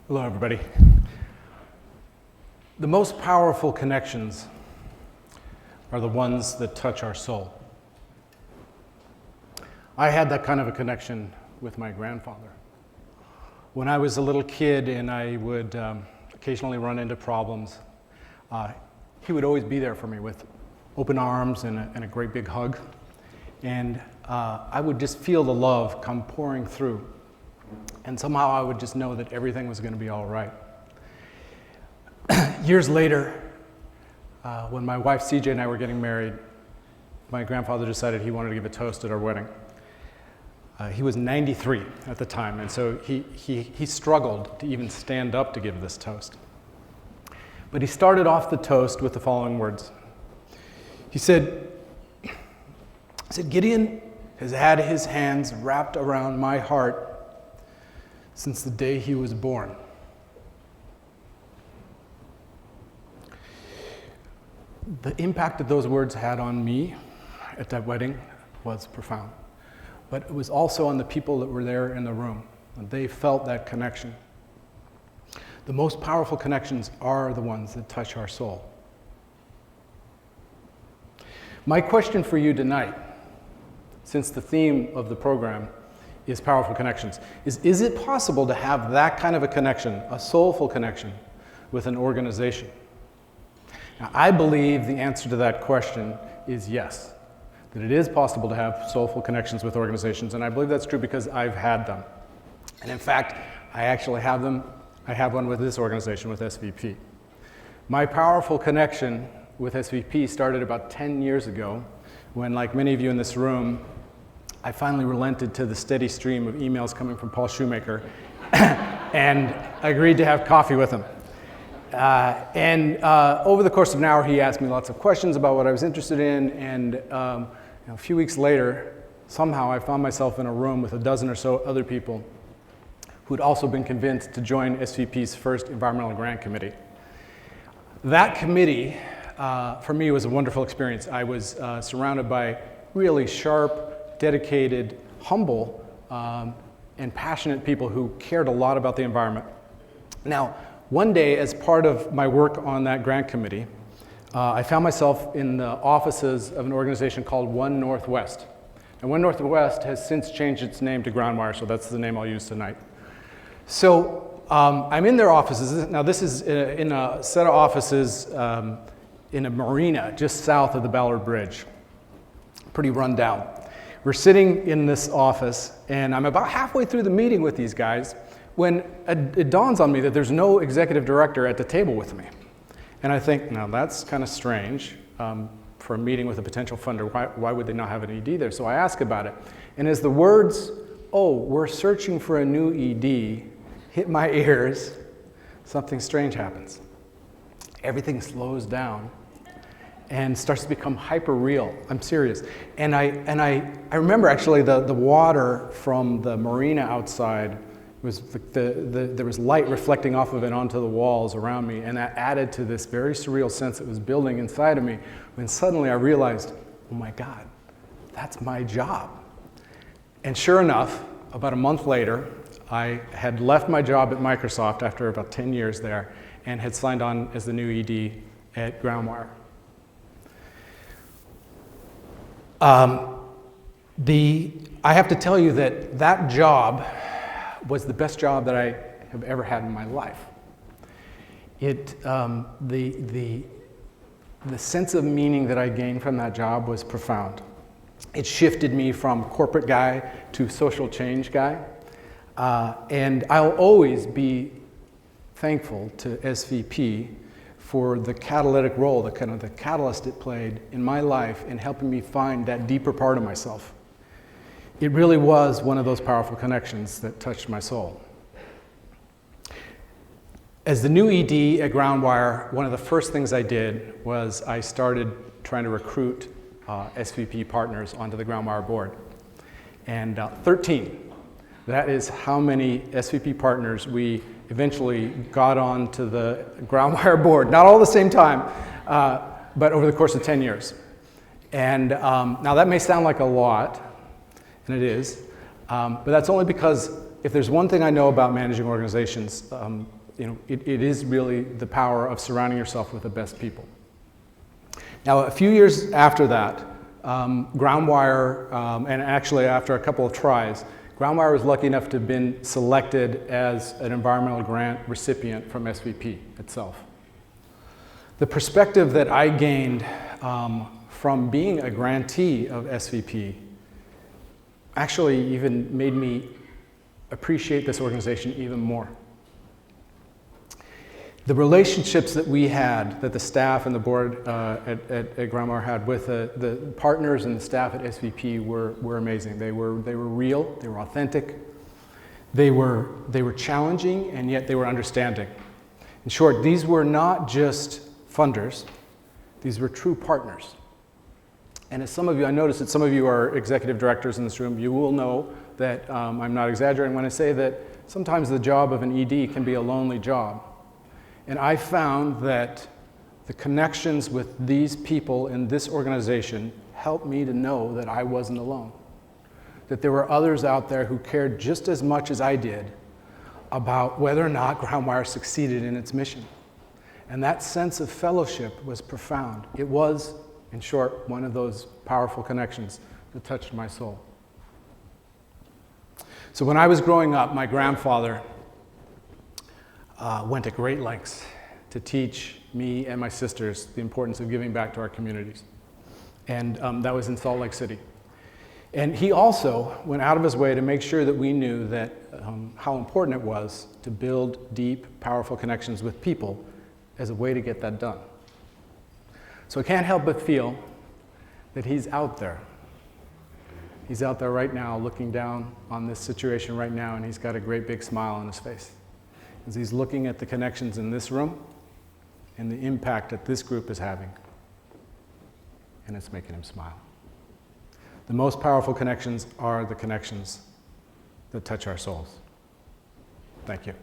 Hello, everybody. The most powerful connections are the ones that touch our soul. I had that kind of a connection with my grandfather. When I was a little kid and I would occasionally run into problems, he would always be there for me with open arms and a great big hug. And I would just feel the love come pouring through. And somehow I would just know that everything was going to be all right. Years later, when my wife CJ and I were getting married, my grandfather decided he wanted to give a toast at our wedding. He was 93 at the time, and so he struggled to even stand up to give this toast. But he started off the toast with the following words. He said, Gideon has had his hands wrapped around my heart since the day he was born. The impact that those words had on me at that wedding was profound. But it was also on the people that were there in the room. And they felt that connection. The most powerful connections are the ones that touch our soul. My question for you tonight, since the theme of the program is powerful connections, is it possible to have that kind of a connection, a soulful connection, with an organization? Now, I believe the answer to that question is yes, that it is possible to have soulful connections with organizations, and I believe that's true because I've had them. And in fact, I actually have them. I have one with this organization, with SVP. My powerful connection with SVP started about 10 years ago when, like many of you in this room, I finally relented to the steady stream of emails coming from Paul Shoemaker and agreed to have coffee with him. Over the course of an hour, he asked me lots of questions about what I was interested in, and a few weeks later, somehow I found myself in a room with a dozen or so other people who'd also been convinced to join SVP's first environmental grant committee. That committee, for me, was a wonderful experience. I was surrounded by really sharp, dedicated, humble, and passionate people who cared a lot about the environment. Now, one day, as part of my work on that grant committee, I found myself in the offices of an organization called One Northwest. And One Northwest has since changed its name to Groundwire, so that's the name I'll use tonight. So I'm in their offices. Now, this is in a set of offices in a marina just south of the Ballard Bridge. Pretty run down. We're sitting in this office, and I'm about halfway through the meeting with these guys when it dawns on me that there's no executive director at the table with me. And I think, now that's kind of strange for a meeting with a potential funder. Why would they not have an ED there? So I ask about it. And as the words, "Oh, we're searching for a new ED," hit my ears, something strange happens. Everything slows down and starts to become hyper real. I'm serious. And I remember actually the water from the marina outside was there was light reflecting off of it onto the walls around me, and that added to this very surreal sense that was building inside of me when suddenly I realized, oh my God, that's my job. And sure enough, about a month later, I had left my job at Microsoft after about 10 years there and had signed on as the new ED at Groundwire. I have to tell you that job was the best job that I have ever had in my life. The sense of meaning that I gained from that job was profound. It shifted me from corporate guy to social change guy. And I'll always be thankful to SVP for the catalytic role, the catalyst it played in my life in helping me find that deeper part of myself. It really was one of those powerful connections that touched my soul. As the new ED at Groundwire, one of the first things I did was I started trying to recruit SVP partners onto the Groundwire board. And 13, that is how many SVP partners we eventually got onto the Groundwire board. Not all at the same time, but over the course of 10 years. And now that may sound like a lot, and it is, but that's only because if there's one thing I know about managing organizations, it is really the power of surrounding yourself with the best people. Now, a few years after that, Groundwire, and actually after a couple of tries, Groundwire was lucky enough to have been selected as an environmental grant recipient from SVP itself. The perspective that I gained from being a grantee of SVP actually even made me appreciate this organization even more. The relationships that we had, that the staff and the board at Groundwire had with the partners and the staff at SVP were amazing. They were real, they were authentic, they were challenging, and yet they were understanding. In short, these were not just funders, these were true partners. And as some of you, I noticed that some of you are executive directors in this room, you will know that I'm not exaggerating when I say that sometimes the job of an ED can be a lonely job. And I found that the connections with these people in this organization helped me to know that I wasn't alone. That there were others out there who cared just as much as I did about whether or not Groundwire succeeded in its mission. And that sense of fellowship was profound. It was, in short, one of those powerful connections that touched my soul. So when I was growing up, my grandfather went to great lengths to teach me and my sisters the importance of giving back to our communities. And that was in Salt Lake City. And he also went out of his way to make sure that we knew that how important it was to build deep, powerful connections with people as a way to get that done. So I can't help but feel that he's out there. He's out there right now looking down on this situation right now, and he's got a great big smile on his face as he's looking at the connections in this room and the impact that this group is having. And it's making him smile. The most powerful connections are the connections that touch our souls. Thank you.